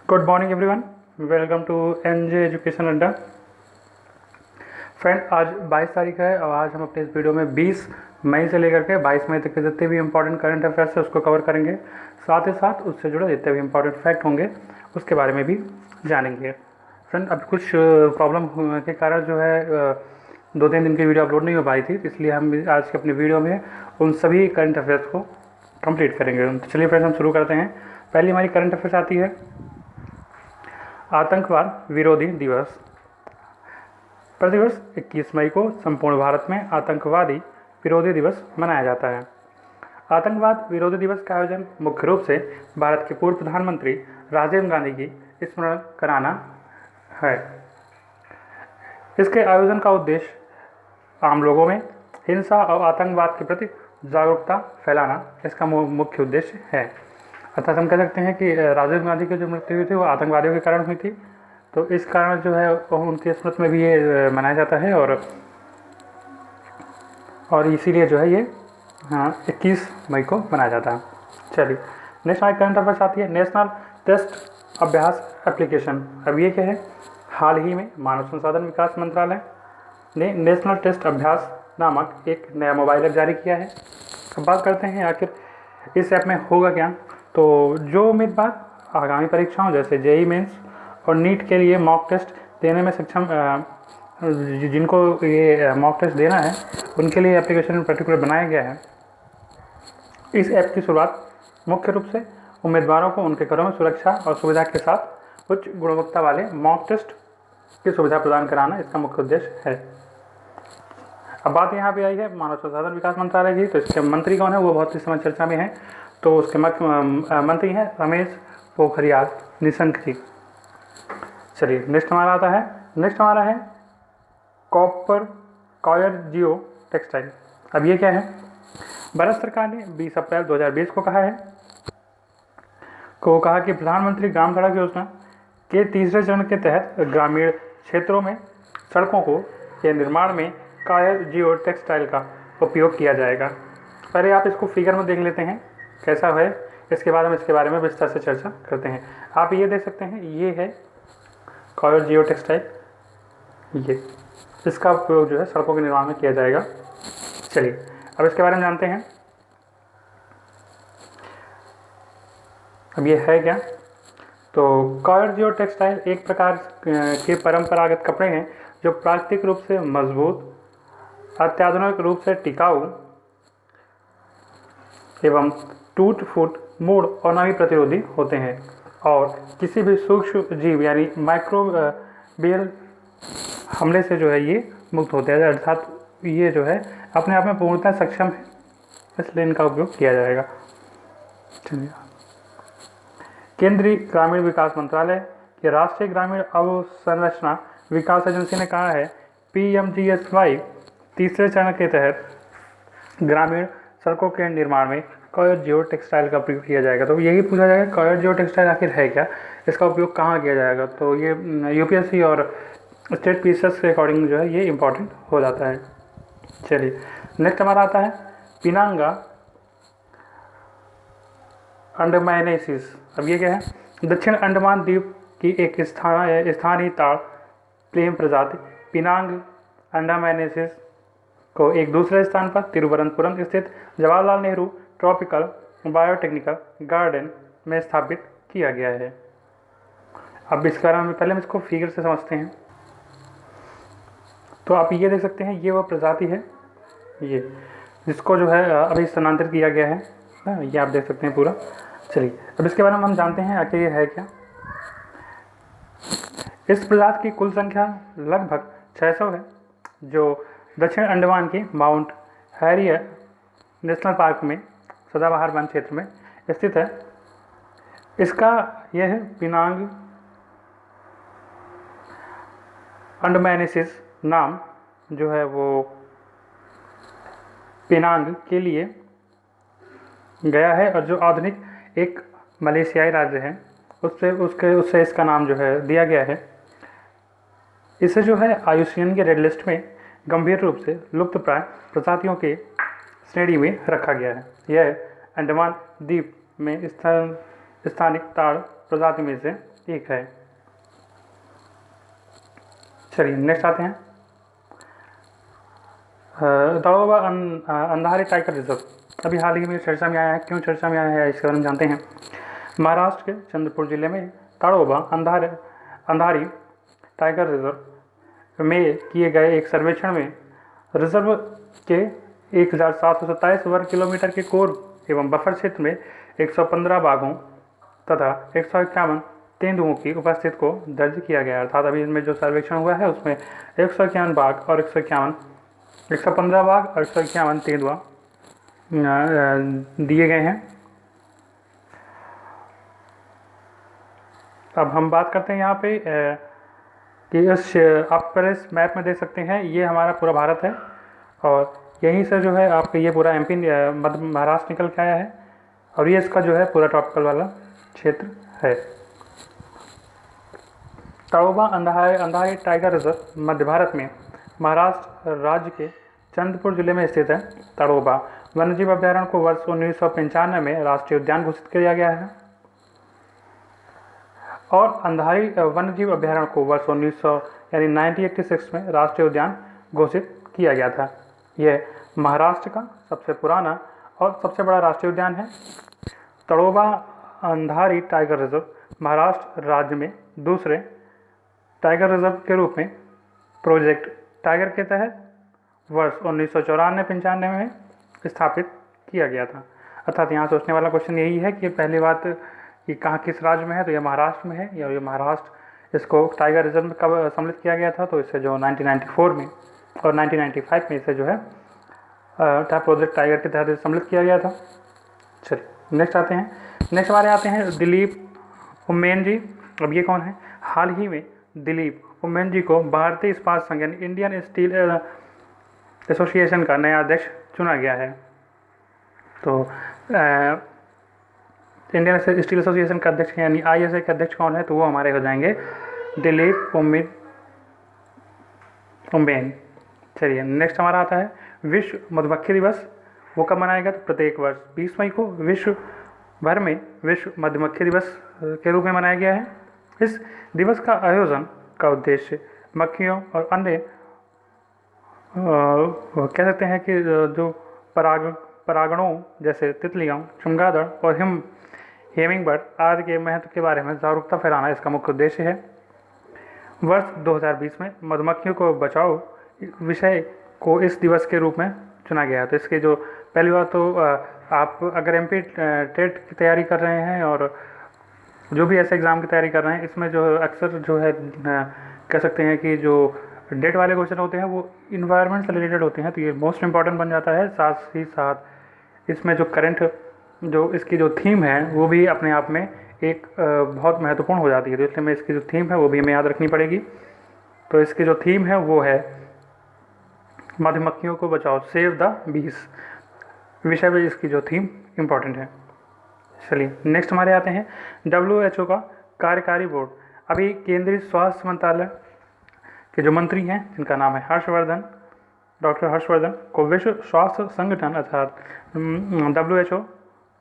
Good morning everyone, welcome to NJ Education Adda. Friend, आज 22 तारीख है और आज हम अपने इस वीडियो में 20 मई से लेकर के 22 मई तक के जितने भी इंपॉर्टेंट करंट अफेयर्स है उसको कवर करेंगे। साथ ही साथ उससे जुड़े जितने भी इंपॉर्टेंट फैक्ट होंगे उसके बारे में भी जानेंगे। फ्रेंड, अभी कुछ प्रॉब्लम के कारण जो है 2-3 दिन की वीडियो अपलोड नहीं हो पाई थी, इसलिए हम आज की अपनी वीडियो में उन सभी करंट अफेयर्स को कंप्लीट करेंगे। तो चलिए फ्रेंड्स, हम शुरू करते हैं। पहली हमारी करंट अफेयर्स आती है आतंकवाद विरोधी दिवस। प्रतिवर्ष 21 मई को संपूर्ण भारत में आतंकवादी विरोधी दिवस मनाया जाता है। आतंकवाद विरोधी दिवस का आयोजन मुख्य रूप से भारत के पूर्व प्रधानमंत्री राजीव गांधी की स्मरण कराना है। इसके आयोजन का उद्देश्य आम लोगों में हिंसा और आतंकवाद के प्रति जागरूकता फैलाना इसका मुख्य उद्देश्य है। अर्थात हम कह सकते हैं कि राजीव गांधी की जो मृत्यु हुई थी वो आतंकवादियों के कारण हुई थी, तो इस कारण जो है उनकी स्मृति में भी ये मनाया जाता है और इसीलिए जो है ये 21 मई को मनाया जाता है। चलिए, नेक्स्ट हमारी करंट अफेयर्स आती है नेशनल टेस्ट अभ्यास एप्लीकेशन। अब ये क्या है? हाल ही में मानव संसाधन विकास मंत्रालय ने नेशनल टेस्ट अभ्यास नामक एक नया मोबाइल ऐप जारी किया है। अब बात करते हैं आखिर इस ऐप में होगा क्या। तो जो उम्मीदवार आगामी परीक्षाओं जैसे जेईई मेंस और नीट के लिए मॉक टेस्ट देने में सक्षम, जिनको ये मॉक टेस्ट देना है उनके लिए एप्लीकेशन पर्टिकुलर बनाया गया है। इस ऐप की शुरुआत मुख्य रूप से उम्मीदवारों को उनके घरों में सुरक्षा और सुविधा के साथ उच्च गुणवत्ता वाले मॉक टेस्ट की सुविधा प्रदान कराना इसका मुख्य उद्देश्य है। अब बात यहाँ पे आई है मानव संसाधन विकास मंत्रालय की, तो इसके मंत्री कौन है वो बहुत इस समय चर्चा में है। तो उसके मंत्री हैं रमेश पोखरियाल निशंक जी। चलिए, नेक्स्ट हमारा है कॉयर जियो टेक्सटाइल। अब ये क्या है? भारत सरकार ने 20 अप्रैल 2020 को कहा कि प्रधानमंत्री ग्राम सड़क योजना के तीसरे चरण के तहत ग्रामीण क्षेत्रों में सड़कों के निर्माण में कॉयर जियो टेक्सटाइल का उपयोग किया जाएगा। पहले आप इसको फिगर में देख लेते हैं कैसा है, इसके बाद हम इसके बारे में विस्तार से चर्चा करते हैं। आप ये देख सकते हैं, ये है कॉयर जियो टेक्सटाइल, ये इसका उपयोग जो है सड़कों के निर्माण में किया जाएगा। चलिए, अब इसके बारे में जानते हैं। अब ये है क्या? तो कॉयर जियो टेक्सटाइल एक प्रकार के परंपरागत कपड़े हैं जो प्राकृतिक रूप से मजबूत, अत्याधुनिक रूप से टिकाऊ एवं टूट फूट, मुड़ और नमी प्रतिरोधी होते हैं और किसी भी सूक्ष्म जीव यानी माइक्रोबियल हमले से जो है ये मुक्त होते हैं। अर्थात ये जो है अपने आप में पूर्णतः सक्षम है, इसलिए इनका उपयोग किया जाएगा। चलिए, केंद्रीय ग्रामीण विकास मंत्रालय के राष्ट्रीय ग्रामीण अवसंरचना विकास एजेंसी ने कहा है PMGSY तीसरे चरण के तहत ग्रामीण सड़कों के निर्माण में कॉयर जियो टेक्सटाइल का उपयोग किया जाएगा। तो यही पूछा जाएगा कॉयर जियो टेक्सटाइल आखिर है क्या, इसका उपयोग कहाँ किया जाएगा। तो ये UPSC और स्टेट पीसीएस के अकॉर्डिंग जो है ये इम्पॉर्टेंट हो जाता है। चलिए, नेक्स्ट हमारा आता है पिनांगा अंडमानेसिस। अब ये क्या है? दक्षिण अंडमान द्वीप की एक स्थानीय ताड़ प्लेम प्रजाति पिनांग अंडमानेसिस को एक दूसरे स्थान पर तिरुवनंतपुरम स्थित Jawaharlal Nehru tropical biotechnical garden में स्थापित किया गया है। अब इसके बारे में पहले हम इसको फिगर से समझते हैं। तो आप ये देख सकते हैं, ये वो प्रजाति है ये जिसको जो है अभी स्थानांतरित किया गया है ना, ये आप देख सकते हैं पूरा। चलिए, अब इसके बारे में हम जानते हैं आखिर ये है क्या। इस प्रजाति की कुल संख्या लगभग 600 है जो दक्षिण अंडमान के माउंट हैरियर नेशनल पार्क में सदाबहार वन क्षेत्र में स्थित है। इसका यह है पिनांग अंडमानेसिस नाम जो है वो पिनांग के लिए गया है और जो आधुनिक एक मलेशियाई राज्य है उससे इसका नाम जो है दिया गया है। इसे जो है IUCN के रेड लिस्ट में गंभीर रूप से लुप्त प्राय प्रजातियों के श्रेणी में रखा गया है। यह अंडमान द्वीप में स्थानिक ताड़ प्रजाति में से एक है। चलिए नेक्स्ट आते हैं। तड़ोबा अंधारी टाइगर रिजर्व अभी हाल ही में चर्चा में आया है। क्यों चर्चा में आया है इसके बारे में जानते हैं। महाराष्ट्र के चंद्रपुर जिले में तड़ोबा अंधारी टाइगर रिजर्व में किए गए एक सर्वेक्षण में रिजर्व के 1727 वर्ग किलोमीटर के कोर एवं बफर क्षेत्र में 115 बाघों तथा 151 तेंदुओं की उपस्थिति को दर्ज किया गया। अर्थात अभी इसमें जो सर्वेक्षण हुआ है उसमें 151 बाघ और 115 बाघ और 151 तेंदुआ दिए गए हैं। अब हम बात करते हैं यहाँ पे कि आप पहले इस मैप में देख सकते हैं, ये हमारा पूरा भारत है और यहीं से जो है आपका ये पूरा MP महाराष्ट्र निकल के आया है और ये इसका जो है पूरा ट्रॉपिकल वाला क्षेत्र है। तड़ोबा अंधारी टाइगर रिजर्व मध्य भारत में महाराष्ट्र राज्य के चंद्रपुर जिले में स्थित है। तड़ोबा वन्यजीव अभ्यारण्य को वर्ष 1995 में राष्ट्रीय उद्यान घोषित किया गया है और अंधारी वन्यजीव अभ्यारण्य को वर्ष 1986 में राष्ट्रीय उद्यान घोषित किया गया था। यह महाराष्ट्र का सबसे पुराना और सबसे बड़ा राष्ट्रीय उद्यान है। तड़ोबा अंधारी टाइगर रिजर्व महाराष्ट्र राज्य में दूसरे टाइगर रिजर्व के रूप में प्रोजेक्ट टाइगर के तहत वर्ष 1994-95 में स्थापित किया गया था। अर्थात यहाँ सोचने वाला क्वेश्चन यही है कि पहली बात कि कहाँ किस राज्य में है, तो यह महाराष्ट्र में है या ये महाराष्ट्र इसको टाइगर रिजर्व में कब सम्मिलित किया गया था, तो इससे जो 1994 में और 1995 में इसे जो है प्रोजेक्ट टाइगर के तहत सम्मिलित किया गया था। चलिए नेक्स्ट आते हैं। नेक्स्ट हमारे आते हैं दिलीप उम्मेन जी। अब ये कौन है। हाल ही में दिलीप उम्मेन जी को भारतीय इस्पात संघ यानी इंडियन स्टील एसोसिएशन का नया अध्यक्ष चुना गया है। तो इंडियन स्टील एसोसिएशन का अध्यक्ष यानी ISA के अध्यक्ष कौन है, तो वो हमारे हो जाएंगे दिलीप उम्मेन। चलिए नेक्स्ट हमारा आता है विश्व मधुमक्खी दिवस। वो कब मनाया गया, तो प्रत्येक वर्ष 20 मई को विश्व भर में विश्व मधुमक्खी दिवस के रूप में मनाया गया है। इस दिवस का आयोजन का उद्देश्य मक्खियों और अन्य कह सकते हैं कि जो परागणों जैसे तितलियों, चमगादड़ और हेमिंग बर्ड आदि के महत्व के बारे में जागरूकता फैलाना इसका मुख्य उद्देश्य है। वर्ष 2020 में मधुमक्खियों को बचाओ विषय को इस दिवस के रूप में चुना गया है। तो इसके जो पहली बात तो आप अगर MP टेट की तैयारी कर रहे हैं और जो भी ऐसे एग्ज़ाम की तैयारी कर रहे हैं, इसमें जो अक्सर जो है कह सकते हैं कि जो डेट वाले क्वेश्चन होते हैं वो इन्वायरमेंट से रिलेटेड होते हैं, तो ये मोस्ट इम्पॉर्टेंट बन जाता है। साथ ही साथ इसमें जो करंट जो इसकी जो थीम है वो भी अपने आप में एक बहुत महत्वपूर्ण हो जाती है। तो इसलिए मैं इसकी जो थीम है वो भी हमें याद रखनी पड़ेगी। तो इसकी जो थीम है वो है मधुमक्खियों को बचाओ, सेव द बीस विषय में इसकी जो थीम इम्पॉर्टेंट है। चलिए नेक्स्ट हमारे आते हैं WHO का कार्यकारी बोर्ड। अभी केंद्रीय स्वास्थ्य मंत्रालय के जो मंत्री हैं जिनका नाम है हर्षवर्धन, डॉक्टर हर्षवर्धन को विश्व स्वास्थ्य संगठन अर्थात WHO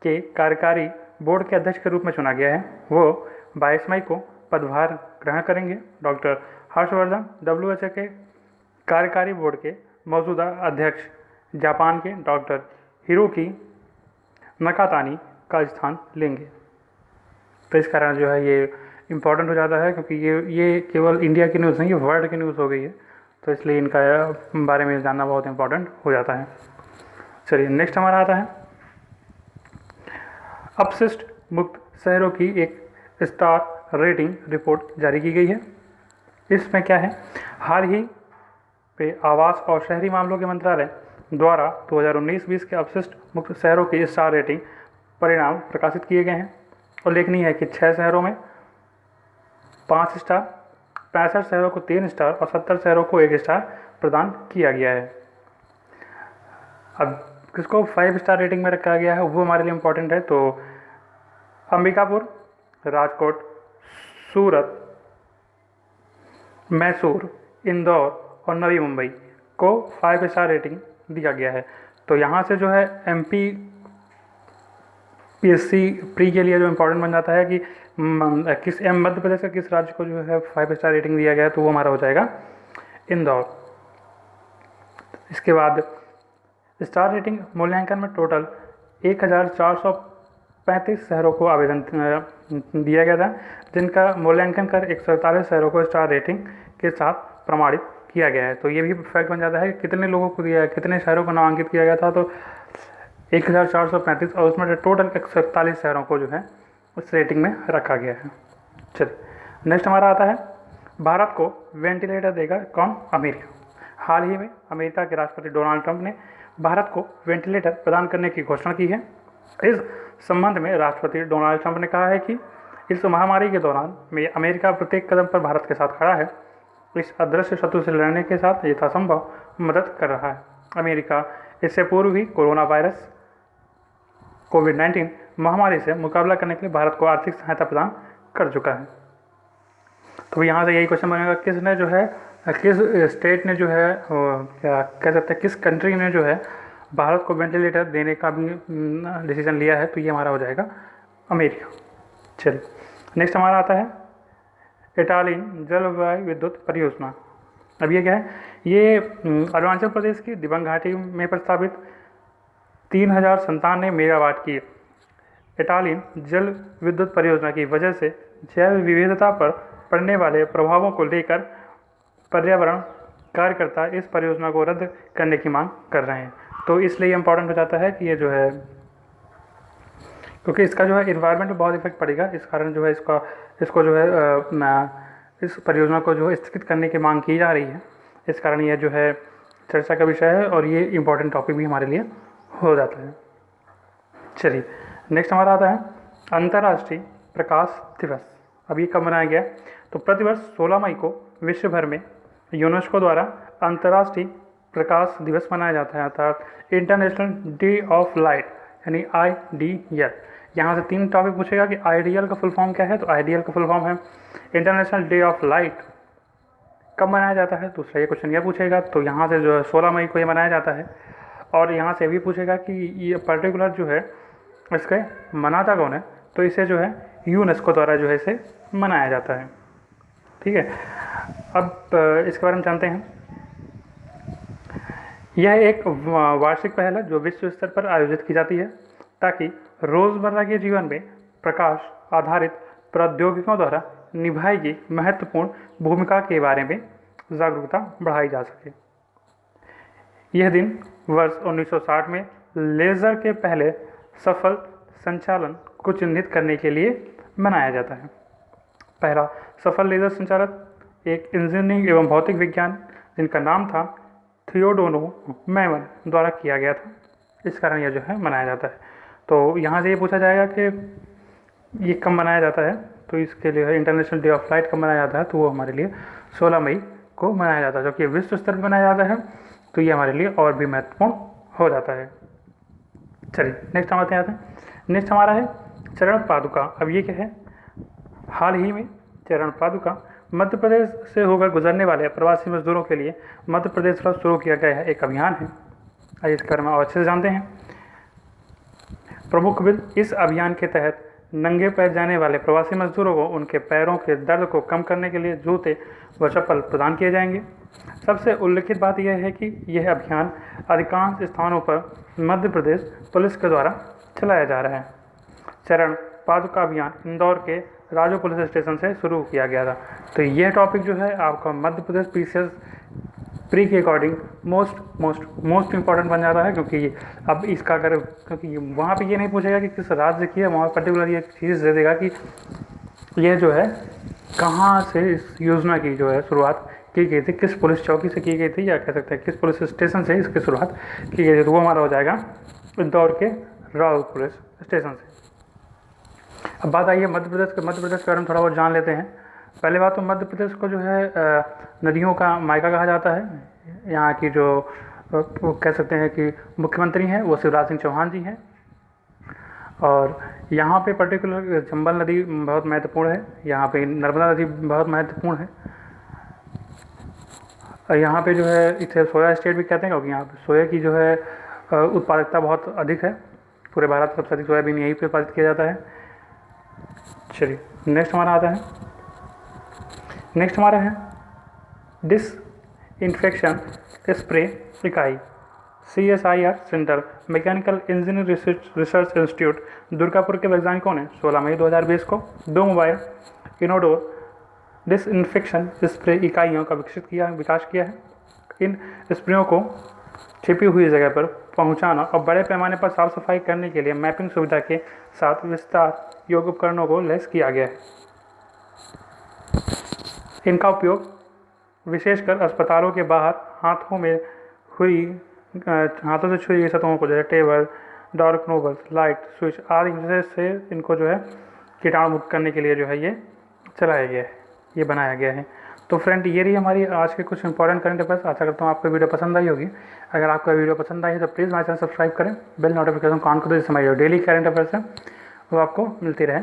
के कार्यकारी बोर्ड के अध्यक्ष के रूप में चुना गया है। वो 22 मई को पदभार ग्रहण करेंगे। डॉक्टर हर्षवर्धन WHO के कार्यकारी बोर्ड के मौजूदा अध्यक्ष जापान के डॉक्टर हिरोकी नकातानी का स्थान लेंगे। तो इस कारण जो है ये इम्पॉर्टेंट हो जाता है, क्योंकि ये केवल इंडिया की न्यूज़ नहीं, ये वर्ल्ड की न्यूज़ हो गई है, तो इसलिए इनका बारे में जानना बहुत इम्पॉर्टेंट हो जाता है। चलिए नेक्स्ट हमारा आता है अपशिष्ट मुक्त शहरों की एक स्टार रेटिंग रिपोर्ट जारी की गई है। इसमें क्या है, हाल ही पे आवास और शहरी मामलों के मंत्रालय द्वारा 2019-20 के अपशिष्ट मुक्त शहरों की स्टार रेटिंग परिणाम प्रकाशित किए गए हैं। उल्लेखनीय है कि 6 शहरों में 5 स्टार, 65 शहरों को 3 स्टार और 70 शहरों को 1 स्टार प्रदान किया गया है। अब किसको 5 स्टार रेटिंग में रखा गया है वो हमारे लिए इम्पोर्टेंट है। तो अंबिकापुर, राजकोट, सूरत, मैसूर, इंदौर और नवी मुंबई को 5 स्टार रेटिंग दिया गया है। तो यहाँ से जो है MP पीएससी प्री के लिए जो इम्पोर्टेंट बन जाता है कि मध्य प्रदेश का किस राज्य को जो है 5 स्टार रेटिंग दिया गया है, तो वो हमारा हो जाएगा इंदौर। इसके बाद स्टार रेटिंग मूल्यांकन में टोटल 1435 शहरों को आवेदन दिया गया था, जिनका मूल्यांकन कर 147 शहरों को स्टार रेटिंग के साथ प्रमाणित किया गया है। तो ये भी फैक्ट बन जाता है कि कितने लोगों को दिया, कितने शहरों को नामांकित किया गया था, तो 1435, और उसमें टोटल 147 शहरों को जो है उस रेटिंग में रखा गया है। चलिए नेक्स्ट हमारा आता है, भारत को वेंटिलेटर देगा कौन? अमेरिका। हाल ही में अमेरिका के राष्ट्रपति डोनाल्ड ट्रंप ने भारत को वेंटिलेटर प्रदान करने की घोषणा की है। इस संबंध में राष्ट्रपति डोनाल्ड ट्रंप ने कहा है कि इस महामारी के दौरान में अमेरिका प्रत्येक कदम पर भारत के साथ खड़ा है, इस अदृश्य शत्रु से लड़ने के साथ यथासंभव मदद कर रहा है। अमेरिका इससे पूर्व भी कोरोना वायरस कोविड-19 महामारी से मुकाबला करने के लिए भारत को आर्थिक सहायता प्रदान कर चुका है। तो यहाँ से यही क्वेश्चन बनेगा, किसने जो है, किस स्टेट ने जो है, क्या कह सकते हैं, किस कंट्री ने जो है भारत को वेंटिलेटर देने का भी डिसीजन लिया है, तो ये हमारा हो जाएगा अमेरिका। चलिए नेक्स्ट हमारा आता है इटालियन जलवायु विद्युत परियोजना। अब ये क्या है, ये अरुणाचल प्रदेश की दिबांग घाटी में प्रस्तावित 3097 मेगावाट की इटालियन जल विद्युत परियोजना की वजह से जैव विविधता पर पड़ने वाले प्रभावों को लेकर पर्यावरण कार्यकर्ता इस परियोजना को रद्द करने की मांग कर रहे हैं। तो इसलिए इम्पॉर्टेंट हो जाता है कि ये जो है, क्योंकि इसका जो है इन्वायरमेंट में बहुत इफेक्ट पड़ेगा, इस कारण जो है इसको जो है इस परियोजना को जो है स्थगित करने की मांग की जा रही है। इस कारण ये जो है चर्चा का विषय है और ये इम्पॉर्टेंट टॉपिक भी हमारे लिए हो जाता है। चलिए नेक्स्ट हमारा आता है अंतर्राष्ट्रीय प्रकाश दिवस। अब ये कब मनाया गया? तो प्रतिवर्ष 16 मई को विश्व भर में यूनेस्को द्वारा अंतर्राष्ट्रीय प्रकाश दिवस मनाया जाता है, अर्थात इंटरनेशनल डे ऑफ लाइट, यानी IDL। यहाँ से 3 टॉपिक पूछेगा कि IDL का फुल फॉर्म क्या है, तो IDL का फुल फॉर्म है इंटरनेशनल डे ऑफ लाइट। कब मनाया जाता है? दूसरा ये क्वेश्चन यह पूछेगा, तो यहाँ से जो है 16 मई को ये मनाया जाता है। और यहाँ से भी पूछेगा कि ये पर्टिकुलर जो है इसके मनाता कौन है, तो इसे जो है यूनेस्को द्वारा जो है इसे मनाया जाता है। ठीक है, अब इसके बारे में जानते हैं। यह एक वार्षिक पहल है जो विश्व स्तर पर आयोजित की जाती है ताकि रोज़मर्रा के जीवन में प्रकाश आधारित प्रौद्योगिकियों द्वारा निभाई गई महत्वपूर्ण भूमिका के बारे में जागरूकता बढ़ाई जा सके। यह दिन वर्ष 1960 में लेज़र के पहले सफल संचालन को चिन्हित करने के लिए मनाया जाता है। पहला सफल लेज़र संचालक एक इंजीनियरिंग एवं भौतिक विज्ञान जिनका नाम था थियोडोरो मैमन द्वारा किया गया था। इस कारण यह जो है मनाया जाता है। तो यहाँ से ये पूछा जाएगा कि ये कब मनाया जाता है, तो इसके लिए इंटरनेशनल डे ऑफ लाइट कब मनाया जाता है, तो वो हमारे लिए 16 मई को मनाया जाता है, जो कि विश्व स्तर पर मनाया जाता है। तो ये हमारे लिए और भी महत्वपूर्ण हो जाता है। चलिए नेक्स्ट हम आते हैं। नेक्स्ट हमारा है चरण पादुका। अब ये क्या है? हाल ही में चरण पादुका मध्य प्रदेश से होकर गुजरने वाले प्रवासी मजदूरों के लिए मध्य प्रदेश पर शुरू किया गया है एक अभियान है। आइए इसके बारे में और अच्छे से जानते हैं। प्रमुख बिंदु, इस अभियान के तहत नंगे पैर जाने वाले प्रवासी मजदूरों को उनके पैरों के दर्द को कम करने के लिए जूते व चप्पल प्रदान किए जाएंगे। सबसे उल्लेखित बात यह है कि यह अभियान अधिकांश स्थानों पर मध्य प्रदेश पुलिस के द्वारा चलाया जा रहा है। चरण पादुका अभियान इंदौर के राजू पुलिस स्टेशन से शुरू किया गया था। तो यह टॉपिक जो है आपका मध्य प्रदेश PCS प्री के अकॉर्डिंग मोस्ट इम्पॉर्टेंट बन जाता है, क्योंकि अब इसका अगर, क्योंकि वहाँ पे ये नहीं पूछेगा कि किस राज्य की है, वहाँ पर्टिकुलर ये चीज़ दे देगा कि यह जो है कहाँ से इस योजना की जो है शुरुआत की गई थी, किस पुलिस चौकी से की गई थी, या कह सकते हैं किस पुलिस स्टेशन से इसकी शुरुआत की गई थी। तो वो हमारा हो जाएगा इंदौर के राजू पुलिस स्टेशन से। अब बात आई है मध्य प्रदेश के बारे में थोड़ा बहुत जान लेते हैं। पहले बात तो मध्य प्रदेश को जो है नदियों का मायका कहा जाता है। यहाँ की जो वो कह सकते हैं कि मुख्यमंत्री हैं वो शिवराज सिंह चौहान जी हैं, और यहाँ पे पर्टिकुलर चंबल नदी बहुत महत्वपूर्ण है, यहाँ पे नर्मदा नदी बहुत महत्वपूर्ण है। और यहाँ पे जो है इसे सोया स्टेट भी कहते हैं, क्योंकि यहाँ पे सोया की जो है उत्पादकता बहुत अधिक है। पूरे भारत में सबसे अधिक सोयाबीन यहीं पे उत्पादित किया जाता है। चलिए नेक्स्ट हमारा आता है, नेक्स्ट हमारा है डिसइंफेक्शन स्प्रे इकाई CSIR centre mechanical engineering research institute Durgapur के वैज्ञानिकों ने 16 मई 2020 को 2 मोबाइल इनोडोर डिसइंफेक्शन स्प्रे इकाइयों का विकास किया है। इन स्प्रेयों को छिपी हुई जगह पर पहुंचाना और बड़े पैमाने पर साफ सफाई करने के लिए मैपिंग सुविधा के साथ विस्तार योग्य उपकरणों को लैस किया गया है। इनका उपयोग विशेषकर अस्पतालों के बाहर हाथों से छुई गई सतहों को, जैसे table, door nobles, light, switch आदि से इनको जो है कीटाणु मुक्त करने के लिए जो है ये चलाया गया है, ये बनाया गया है। तो फ्रेंड ये रही हमारी आज के कुछ इंपॉर्टेंट करंट अफेयर्स। आशा करता हूँ आपको वीडियो पसंद आई होगी। अगर आपको वीडियो पसंद आई है तो प्लीज़ हमारे चैनल सब्सक्राइब करें, बेल नोटिफिकेशन ऑन कर दो, जिससे हमारी जो डेली करंट अफेयर्स है वो आपको मिलती रहे।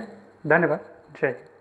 धन्यवाद। जय हिंद।